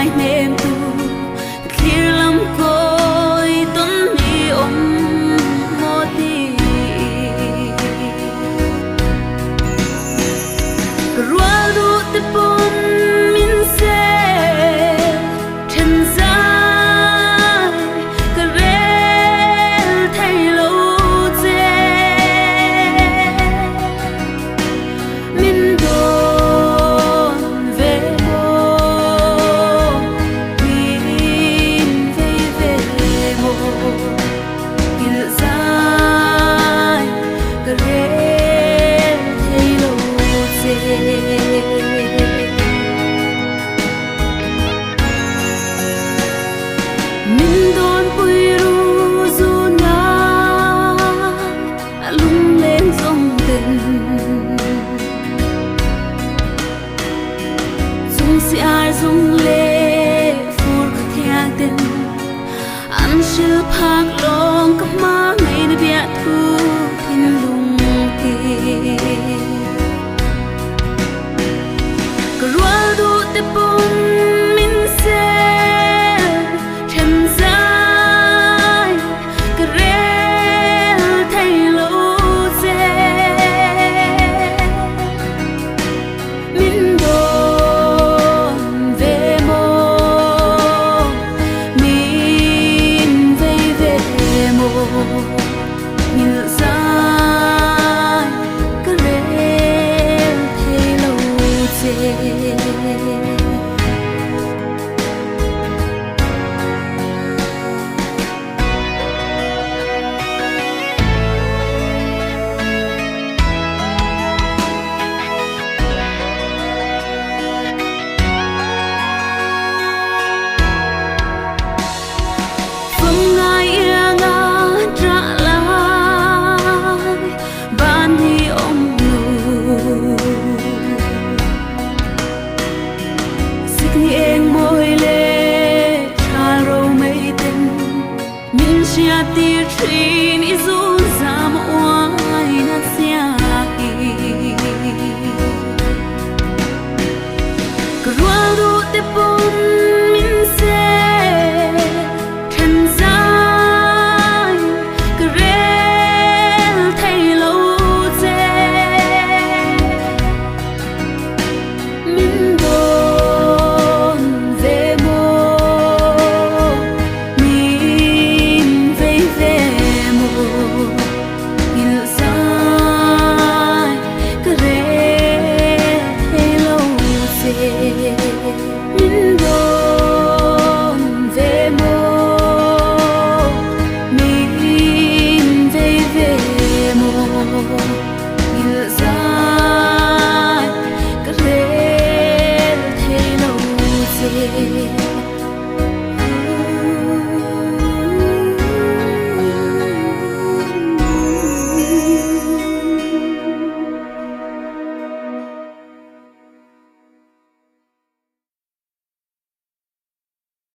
ngai hnêmtu thlir lam koi ton ni moti rualduhte paw'n min se chen zai hril thei lo che min dâwn ve mo tiin ve mo Nghilh zai hril thei lo che min dâwnpui ru zu na Lungleng zawng ten Chung si zawng le phur thiang ten an hril phak long hmangaihna biahthu thinlung rualduhte paw'n